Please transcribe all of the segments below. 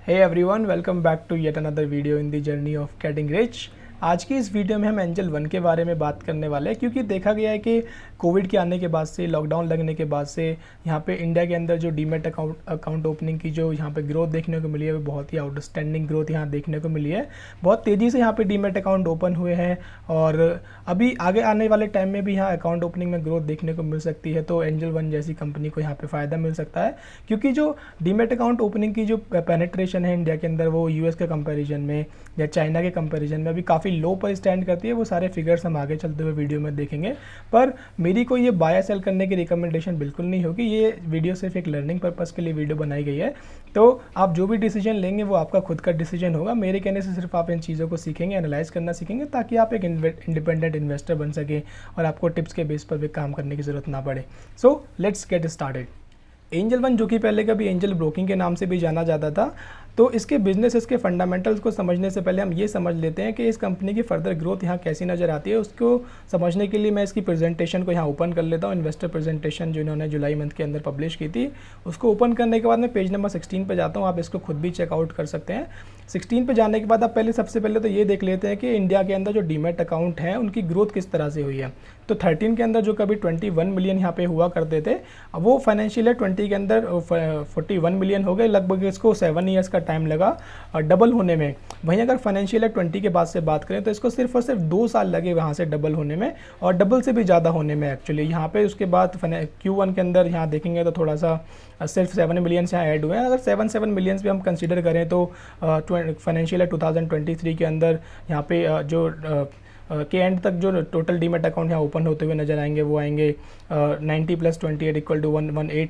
Hey everyone, welcome back to yet another video in the journey of getting rich। आज की इस video में हम एंजल वन के बारे में बात करने वाले हैं क्योंकि देखा गया है कि कोविड के आने के बाद से, लॉकडाउन लगने के बाद से यहाँ पे इंडिया के अंदर जो डीमैट अकाउंट ओपनिंग की जो यहाँ पे ग्रोथ देखने को मिली है वो बहुत ही आउटस्टैंडिंग ग्रोथ यहाँ देखने को मिली है। बहुत तेज़ी से यहाँ पे डीमैट अकाउंट ओपन हुए हैं और अभी आगे आने वाले टाइम में भी यहाँ अकाउंट ओपनिंग में ग्रोथ देखने को मिल सकती है। तो एंजल वन जैसी कंपनी को यहाँ पे फ़ायदा मिल सकता है क्योंकि जो डीमैट अकाउंट ओपनिंग की जो पेनिट्रेशन है इंडिया के अंदर वो यूएस के कंपैरिजन में या चाइना के कंपैरिजन में अभी काफ़ी लो पर स्टैंड करती है। वो सारे फिगर्स हम आगे चलते हुए वीडियो में देखेंगे, पर मेरी कोई ये बाय सेल करने की रिकमेंडेशन बिल्कुल नहीं होगी। ये वीडियो सिर्फ एक लर्निंग पर्पस के लिए वीडियो बनाई गई है। तो आप जो भी डिसीजन लेंगे वो आपका खुद का डिसीजन होगा। मेरे कहने से सिर्फ आप इन चीज़ों को सीखेंगे, एनालाइज करना सीखेंगे ताकि आप एक इंडिपेंडेंट इन्वेस्टर बन सकें और आपको टिप्स के बेस पर भी काम करने की ज़रूरत ना पड़े। So let's get started. Angel one, जो कि पहले कभी एंजल ब्रोकिंग के नाम से भी जाना जाता था, तो इसके बिजनेस, इसके फंडामेंटल्स को समझने से पहले हम ये समझ लेते हैं कि इस कंपनी की फर्दर ग्रोथ यहाँ कैसी नज़र आती है। उसको समझने के लिए मैं इसकी प्रेजेंटेशन को यहाँ ओपन कर लेता हूँ। इन्वेस्टर प्रेजेंटेशन जो इन्होंने जुलाई मंथ के अंदर पब्लिश की थी, उसको ओपन करने के बाद मैं पेज नंबर 16 पे जाता हूँ। आप इसको खुद भी चेकआउट कर सकते हैं। 16 पे जाने के बाद आप सबसे पहले तो ये देख लेते हैं कि इंडिया के अंदर जो डीमैट अकाउंट हैं उनकी ग्रोथ किस तरह से हुई है। तो 13 के अंदर जो कभी 21 मिलियन यहाँ पे हुआ करते थे, अब वो फाइनेंशियल ईयर 20 के अंदर 41 मिलियन हो गए। लगभग इसको 7 ईयर्स का टाइम लगा डबल होने में। वहीं अगर फाइनेंशियल ईयर 20 के बाद से बात करें तो इसको सिर्फ और सिर्फ 2 साल लगे वहाँ से डबल होने में, और डबल से भी ज़्यादा होने में एक्चुअली। यहाँ पे उसके बाद Q1 के अंदर यहाँ देखेंगे तो थोड़ा सा सिर्फ 7 मिलियंस यहाँ ऐड हुए हैं। अगर 7 मिलियंस भी हम कंसिडर करें तो फाइनेंशियल ईयर 2023 के अंदर यहाँ पे जो के एंड तक जो टोटल डीमैट अकाउंट यहाँ ओपन होते हुए नजर आएंगे वो आएंगे 90 + 28 = 118।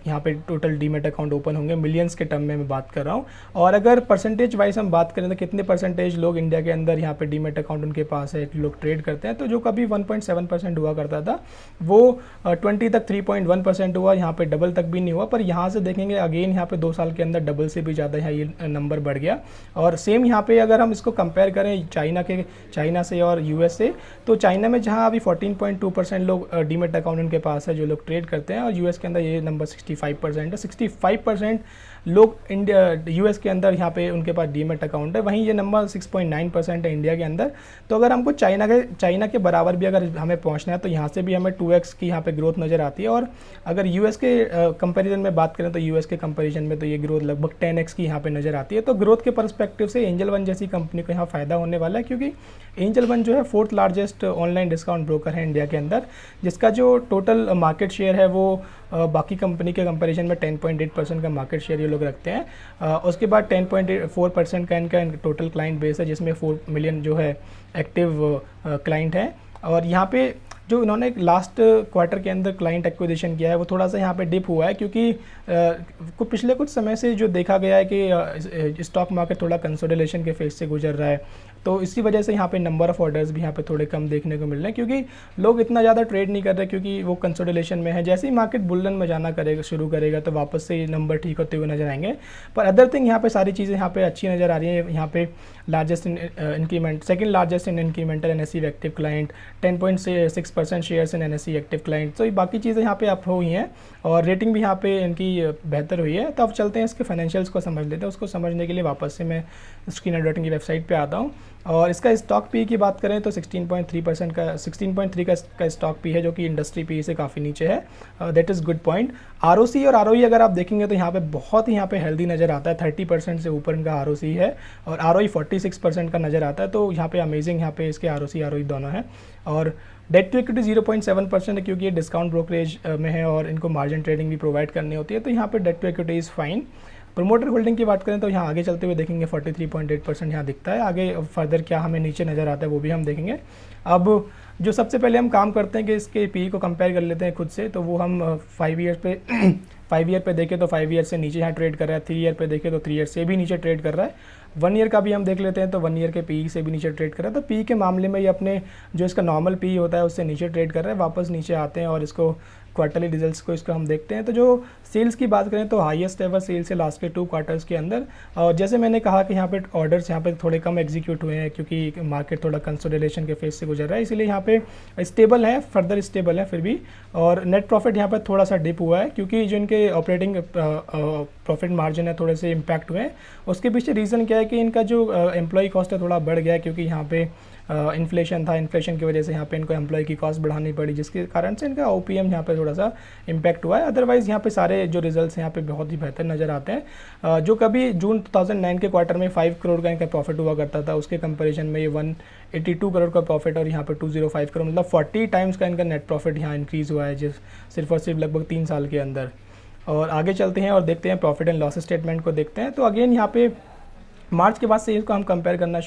यहाँ पे टोटल डीमैट अकाउंट ओपन होंगे, मिलियंस के टर्म में मैं बात कर रहा हूँ। और अगर परसेंटेज वाइज हम बात करें तो कितने परसेंटेज लोग इंडिया के अंदर यहाँ पे डीमैट अकाउंट उनके पास है, लोग ट्रेड करते हैं, तो जो कभी 1.7% हुआ करता था वो 20 तक 3.1% हुआ। यहाँ पे डबल तक भी नहीं हुआ, पर यहाँ से देखेंगे अगेन यहाँ पे 2 साल के अंदर डबल से भी ज़्यादा यहाँ ये नंबर बढ़ गया। और सेम यहाँ पे अगर हम इसको कंपेयर करें चाइना से और यूएस से, तो चाइना में जहाँ अभी 14.2% लोग डीमैट अकाउंट उनके पास है जो लोग ट्रेड करते हैं, और यूएस के अंदर ये नंबर 65% है। 65% लोग यूएस के अंदर यहाँ पे उनके पास डीमैट अकाउंट है, वहीं ये नंबर 6.9% है इंडिया के अंदर। तो अगर हमको चाइना के बराबर भी अगर हमें पहुँचना है तो यहाँ से भी हमें 2x की यहाँ पे ग्रोथ नज़र आती है। और अगर यूएस के कंपैरिजन में बात करें तो यूएस के कंपैरिजन में तो ये ग्रोथ लगभग 10x की यहाँ पे नज़र आती है। तो ग्रोथ के पर्सपेक्टिव से एंजल वन जैसी कंपनी को यहाँ फ़ायदा होने वाला है, क्योंकि एंजल वन जो है 4th largest online discount broker है इंडिया के अंदर, जिसका जो टोटल मार्केट शेयर है वो बाकी कंपनी के कंपैरिजन में 10.8% का मार्केट शेयर ये लोग रखते हैं। उसके बाद 10.4% का इनका टोटल क्लाइंट बेस है, जिसमें 4 मिलियन जो है एक्टिव क्लाइंट है। और यहाँ पे जो इन्होंने लास्ट क्वार्टर के अंदर क्लाइंट एक्विजिशन किया है वो थोड़ा सा यहाँ पे डिप हुआ है, क्योंकि पिछले कुछ समय से जो देखा गया है कि स्टॉक मार्केट थोड़ा कंसोलिडेशन के फेज से गुजर रहा है। तो इसी वजह से यहाँ पे नंबर ऑफ ऑर्डर्स भी यहाँ पे थोड़े कम देखने को मिल रहे हैं, क्योंकि लोग इतना ज़्यादा ट्रेड नहीं कर रहे, क्योंकि वो कंसोलिडेशन में है। जैसे ही मार्केट बुलन में जाना शुरू करेगा तो वापस से नंबर ठीक होते हुए नजर आएंगे। पर अदर थिंग यहाँ पे सारी चीज़ें यहाँ पे अच्छी नज़र आ रही है। यहाँ पे largest increment, second largest in incremental NSE active client, 10.6% shares in NSE active client. तो ये बाकी चीज़ें यहाँ पे अप हुई हैं और रेटिंग भी यहाँ पे इनकी बेहतर हुई है। तो अब चलते हैं इसके फाइनेंशियल्स को समझ लेते हैं। उसको समझने के लिए वापस से मैं स्कीनर.इन की वेबसाइट पे आता हूँ। और इसका स्टॉक पी की बात करें तो 16.3% का 16.3 का स्टॉक पी है, जो कि इंडस्ट्री पी से काफ़ी नीचे है। That is good point. ROC और आरओई अगर आप देखेंगे तो यहाँ पे बहुत ही यहाँ पे हेल्दी नज़र आता है। 30% से ऊपर इनका आरओसी है और आरओई 46% का नज़र आता है। तो यहाँ पे अमेजिंग यहाँ पे इसके आरओसी आरओई दोनों हैं। और डेट टू इक्विटी 0.7% है, क्योंकि ये डिस्काउंट ब्रोकरेज में है और इनको मार्जिन ट्रेडिंग भी प्रोवाइड करनी होती है। तो यहाँ पे debt to equity is fine. Promoter holding की बात करें तो यहाँ आगे चलते हुए देखेंगे 43.8% यहाँ दिखता है। आगे फर्दर क्या हमें नीचे नज़र आता है वो भी हम देखेंगे। अब जो सबसे पहले हम काम करते हैं कि इसके पी को कंपेयर कर लेते हैं खुद से, तो वो हम 5 ईयर पे 5 ईयर पे देखें तो 5 ईयर से नीचे यहाँ ट्रेड कर रहा है। 3 ईयर पे देखें तो 3 ईयर से भी नीचे ट्रेड कर रहा है। 1 ईयर का भी हम देख लेते हैं तो 1 ईयर के पी से भी नीचे ट्रेड कर रहा है। तो पी के मामले में ये अपने जो इसका नॉर्मल पी होता है उससे नीचे ट्रेड कर रहा है। वापस नीचे आते हैं और इसको क्वार्टरली रिजल्ट्स को इसका हम देखते हैं। तो जो सेल्स की बात करें तो हाईएस्ट एवर सेल्स है लास्ट के 2 क्वार्टर्स के अंदर। और जैसे मैंने कहा कि यहाँ पे ऑर्डर्स यहाँ पे थोड़े कम एग्जीक्यूट हुए हैं, क्योंकि मार्केट थोड़ा कंसोलिडेशन के फेज से गुजर रहा है, इसीलिए यहाँ पे स्टेबल है, फर्दर स्टेबल है फिर भी। और नेट प्रॉफिट यहाँ पर थोड़ा सा डिप हुआ है, क्योंकि जो इनके ऑपरेटिंग प्रॉफिट मार्जिन है थोड़े से इम्पैक्ट हुए हैं। उसके पीछे रीज़न क्या है कि इनका जो एम्प्लॉय कॉस्ट है थोड़ा बढ़ गया है, क्योंकि यहाँ पे इन्फ्लेशन था, इन्फ्लेशन की वजह से यहाँ पे इनको एम्प्लॉय की कॉस्ट बढ़ानी पड़ी, जिसके कारण से इनका OPM यहाँ पे थोड़ा सा इम्पैक्ट हुआ है। अदरवाइज़ यहाँ पे सारे जो रिजल्ट्स यहाँ पे बहुत ही बेहतर नज़र आते हैं। जो कभी जून 2009 के क्वार्टर में 5 करोड़ का इनका प्रॉफिट हुआ करता था, उसके कंपेरिजन में ये 182 करोड़ का प्रॉफिट और यहाँ पे 205 करोड़, मतलब 40 टाइम्स का इनका नेट प्रॉफिट यहाँ इंक्रीज़ हुआ है जिस सिर्फ और सिर्फ लगभग 3 साल के अंदर। और आगे चलते हैं और देखते हैं प्रॉफिट एंड लॉस स्टेटमेंट को देखते हैं। तो अगेन यहाँ पे मार्च के बाद से इसको हम कंपेयर करना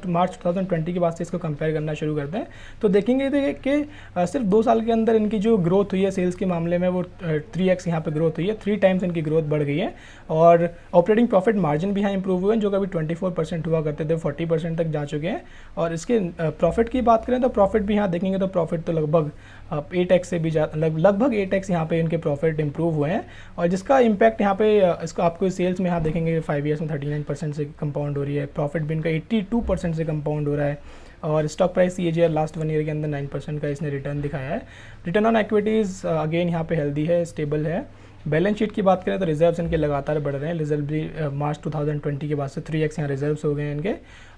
मार्च 2020 के बाद से इसको कंपेयर करना शुरू करते हैं, तो देखेंगे कि सिर्फ 2 साल के अंदर इनकी जो ग्रोथ हुई है सेल्स के मामले में वो 3x यहाँ पे ग्रोथ हुई है, 3 टाइम्स इनकी ग्रोथ बढ़ गई है। और ऑपरेटिंग प्रॉफिट मार्जिन भी यहाँ इंप्रूव हुए हैं, जो कभी 24% हुआ करते थे 40% तक जा चुके हैं। और इसके प्रॉफिट की बात करें तो प्रॉफिट भी यहाँ देखेंगे तो प्रॉफिट तो लगभग 8x से भी लगभग 8x यहाँ पे इनके प्रॉफिट इंप्रूव हुए हैं। और जिसका इम्पैक्ट यहाँ पे इसको आपको सेल्स में यहाँ देखेंगे 5 ईयर्स में 39% से कंपाउंड हो रही है, प्रॉफिट भी इनका 82% से कंपाउंड हो रहा है। और stock price CAGR last 1 year के अंदर 9% का इसने रिटर्न दिखाया है। रिटर्न ऑन इक्विटीज़ अगेन यहाँ पे हेल्दी है, स्टेबल है। बैलेंस शीट की बात करें तो रिजर्व्स इनके लगातार बढ़ रहे हैं, रिजर्व भी मार्च 2020 के बाद से 3x यहाँ रिजर्व्स हो गए हैं इनके।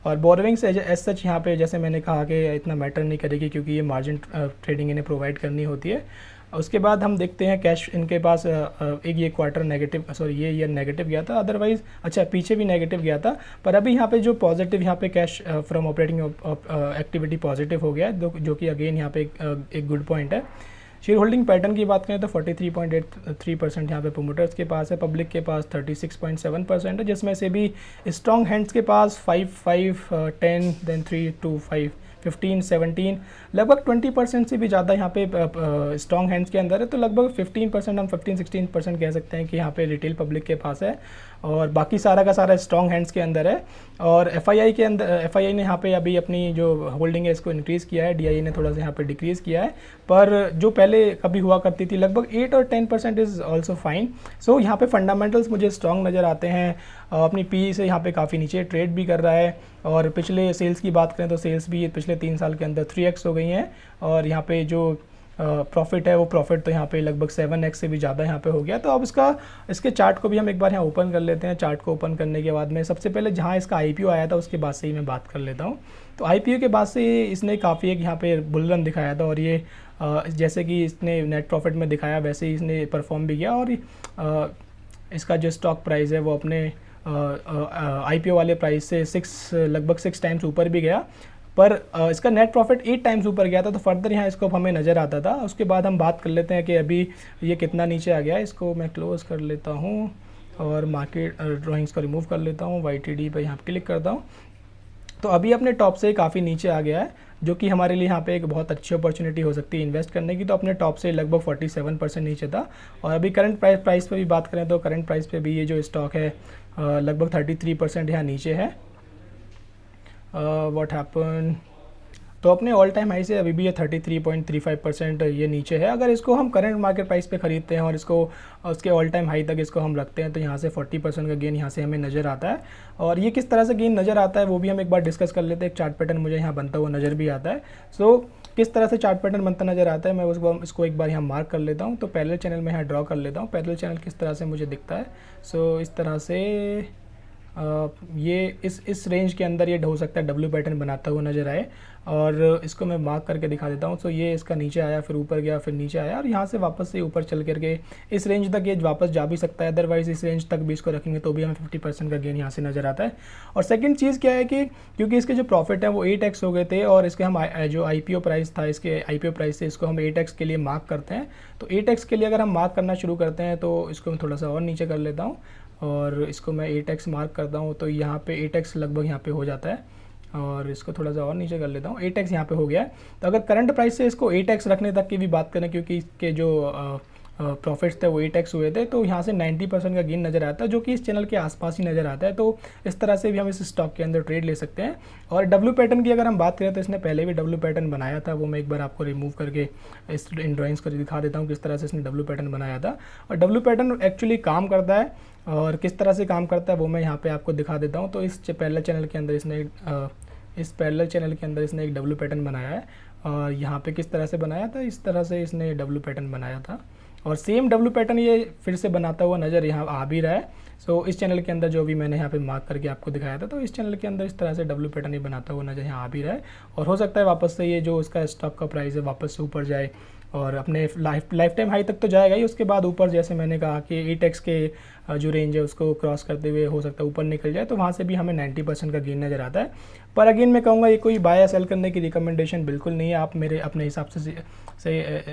और बोरोविंग्स एज सच यहाँ पे जैसे मैंने कहा कि इतना मैटर नहीं करेगी, क्योंकि ये मार्जिन ट्रेडिंग इन्हें प्रोवाइड करनी होती है। उसके बाद हम देखते हैं कैश इनके पास एक ये क्वार्टर नेगेटिव, सॉरी ये ईयर नेगेटिव गया था, अदरवाइज अच्छा पीछे भी नेगेटिव गया था, पर अभी यहाँ पे जो पॉजिटिव यहाँ पे cash from operating activity positive हो गया है, जो कि अगेन यहाँ पे एक गुड पॉइंट है। शेयर होल्डिंग पैटर्न की बात करें तो 43.83% यहाँ पे प्रोमोटर्स के पास है, पब्लिक के पास 36.7% है, जिसमें से भी स्ट्रॉन्ग हैंड्स के पास 5, 5, 10, देन 3, 2, 5, 15, 17 लगभग 20% से भी ज़्यादा यहाँ पे स्ट्रॉन्ग हैंड्स के अंदर है। तो लगभग 15%, हम 15-16% कह सकते हैं कि यहाँ पे रिटेल पब्लिक के पास है, और बाकी सारा का सारा स्ट्रॉन्ग हैंड्स के अंदर है। और FII के अंदर FII ने यहाँ पे अभी अपनी जो होल्डिंग है इसको इंक्रीज़ किया है, DII ने थोड़ा सा यहाँ पे डिक्रीज़ किया है, पर जो पहले कभी हुआ करती थी लगभग 8 और 10% इज़ ऑल्सो फाइन। सो यहाँ पे फंडामेंटल्स मुझे स्ट्रॉन्ग नज़र आते हैं। अपनी PE से यहाँ पे काफ़ी नीचे ट्रेड भी कर रहा है। और पिछले सेल्स की बात करें तो सेल्स भी पिछले 3 साल के अंदर 3x हो गई हैं, और यहाँ पे जो प्रॉफिट है वो प्रॉफिट तो यहाँ पे लगभग 7x से भी ज़्यादा यहाँ पे हो गया। तो अब इसके चार्ट को भी हम एक बार यहाँ ओपन कर लेते हैं। चार्ट को ओपन करने के बाद में सबसे पहले जहाँ इसका IPO आया था उसके बाद से ही मैं बात कर लेता हूँ। तो IPO के बाद से इसने काफ़ी एक यहाँ पे बुल रन दिखाया था, और ये जैसे कि इसने नेट प्रॉफिट में दिखाया वैसे ही इसने परफॉर्म भी किया, और इसका जो स्टॉक प्राइस है वो अपने IPO वाले प्राइस से लगभग 6 टाइम्स ऊपर भी गया, पर इसका नेट प्रॉफिट 8 टाइम्स ऊपर गया था। तो फर्दर यहाँ इसको हमें नज़र आता था। उसके बाद हम बात कर लेते हैं कि अभी ये कितना नीचे आ गया है। इसको मैं क्लोज़ कर लेता हूँ और मार्केट ड्राइंग्स को रिमूव कर लेता हूँ, YTD पर यहाँ क्लिक करता हूँ। तो अभी अपने टॉप से काफ़ी नीचे आ गया है, जो कि हमारे लिए यहाँ पे एक बहुत अच्छी अपॉर्चुनिटी हो सकती है इन्वेस्ट करने की। तो अपने टॉप से लगभग 47% नीचे था। और अभी करंट प्राइस पे भी बात करें तो करंट प्राइस पे भी ये जो स्टॉक है लगभग 33% यहाँ नीचे है। व्हाट हैपन, तो अपने ऑल टाइम हाई से अभी भी ये 33.35% ये नीचे है। अगर इसको हम करंट मार्केट प्राइस पे ख़रीदते हैं और इसको उसके ऑल टाइम हाई तक इसको हम रखते हैं, तो यहाँ से 40% का गेन यहाँ से हमें नज़र आता है। और ये किस तरह से गेन नज़र आता है वो भी हम एक बार डिस्कस कर लेते हैं। एक चार्ट पैटर्न मुझे यहाँ बनता हुआ नज़र भी आता है। सो किस तरह से चार्ट पैटर्न बनता नज़र आता है, मैं इसको एक बार यहाँ मार्क कर लेता हूँ। तो पैरेलल चैनल में यहाँ ड्रॉ कर लेता हूँ। पैरेलल चैनल किस तरह से मुझे दिखता है, सो इस तरह से ये इस रेंज के अंदर ये हो सकता है W पैटर्न बनाता हुआ नज़र आए। और इसको मैं मार्क करके दिखा देता हूँ। तो ये इसका नीचे आया, फिर ऊपर गया, फिर नीचे आया, और यहाँ से वापस से ऊपर चल करके इस रेंज तक ये वापस जा भी सकता है। अदरवाइज इस रेंज तक भी इसको रखेंगे तो भी हमें 50% का गेन यहाँ से नज़र आता है। और सेकंड चीज़ क्या है कि क्योंकि इसके जो प्रॉफिट है वो 8x हो गए थे, और इसके हम जो IPO प्राइस था, इसके IPO प्राइस से इसको हम 8x के लिए मार्क करते हैं। तो 8x के लिए अगर हम मार्क करना शुरू करते हैं तो इसको मैं थोड़ा सा और नीचे कर लेता हूँ, और इसको मैं 8x मार्क करता हूँ। तो यहाँ पे 8x लगभग यहाँ पे हो जाता है, और इसको थोड़ा सा और नीचे कर लेता हूँ। 8x यहाँ पे हो गया है। तो अगर करंट प्राइस से इसको 8x रखने तक की भी बात करें, क्योंकि इसके जो प्रॉफिट्स थे वो 8x हुए थे, तो यहाँ से 90% का गेन नज़र आता है, जो कि इस चैनल के आसपास ही नज़र आता है। तो इस तरह से भी हम इस स्टॉक के अंदर ट्रेड ले सकते हैं। और W पैटर्न की अगर हम बात करें तो इसने पहले भी W पैटर्न बनाया था, वो मैं एक बार आपको रिमूव करके इन ड्राइंग्स को दिखा देता हूँ किस तरह से इसने W पैटर्न बनाया था। और W पैटर्न एक्चुअली काम करता है, और किस तरह से काम करता है वो मैं यहाँ पर आपको दिखा देता हूँ। तो इस पैरेलल चैनल के अंदर इसने एक W पैटर्न बनाया है, और यहाँ पे किस तरह से बनाया था, इस तरह से इसने W पैटर्न बनाया था। और सेम W पैटर्न ये फिर से बनाता हुआ नज़र यहाँ आ भी रहा है। सो इस चैनल के अंदर जो भी मैंने यहाँ पे मार्क करके आपको दिखाया था, तो इस चैनल के अंदर इस तरह से डब्ल्यू पैटर्न ही बनाता हुआ नजर यहाँ आ भी रहा है। और हो सकता है वापस से ये जो इसका स्टॉक का प्राइस है वापस से ऊपर जाए और अपने लाइफ टाइम हाई तक तो जाएगा ही, उसके बाद ऊपर जैसे मैंने कहा कि एटेक्स के जो रेंज है उसको क्रॉस करते हुए हो सकता है ऊपर निकल जाए, तो वहाँ से भी हमें 90% का गेन नज़र आता है। पर अगेन मैं कहूँगा ये कोई बाय या सेल करने की रिकमेंडेशन बिल्कुल नहीं है। आप मेरे अपने हिसाब से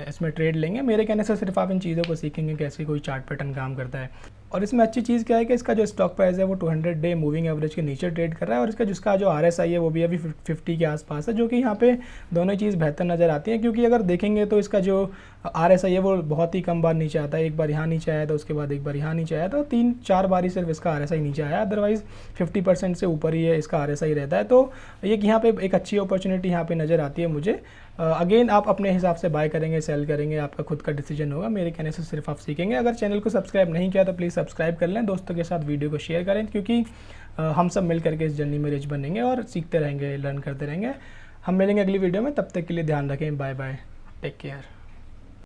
इसमें ट्रेड लेंगे। मेरे कहने से सिर्फ आप इन चीज़ों को सीखेंगे कैसे कोई चार्ट पैटर्न काम करता है। और इसमें अच्छी चीज़ क्या है कि इसका जो स्टॉक प्राइस है वो 200 डे मूविंग एवरेज के नीचे ट्रेड कर रहा है, और इसका जिसका जो RSI है वो भी अभी 50 के आसपास है, जो कि यहाँ पे दोनों चीज़ बेहतर नज़र आती है। क्योंकि अगर देखेंगे तो इसका जो RSI है वो बहुत ही कम बार नीचे आता है। एक बार यहाँ नीचे आया था, उसके बाद एक बार यहाँ नीचे आया, तो 3-4 बार ही सिर्फ इसका RSI नीचे आया, अदरवाइज़ 50% से ऊपर ही है इसका RSI रहता है। तो ये यहाँ पे एक अच्छी अपॉर्चुनिटी यहाँ पे नज़र आती है मुझे। अगेन आप अपने हिसाब से बाय करेंगे सेल करेंगे, आपका खुद का डिसीजन होगा। मेरे कहने से सिर्फ आप सीखेंगे। अगर चैनल को सब्सक्राइब नहीं किया तो प्लीज़ सब्सक्राइब कर लें, दोस्तों के साथ वीडियो को शेयर करें, क्योंकि हम सब मिल करके इस जर्नी में रिच बनेंगे और सीखते रहेंगे, लर्न करते रहेंगे। हम मिलेंगे अगली वीडियो में, तब तक के लिए ध्यान रखें। Bye bye, take care.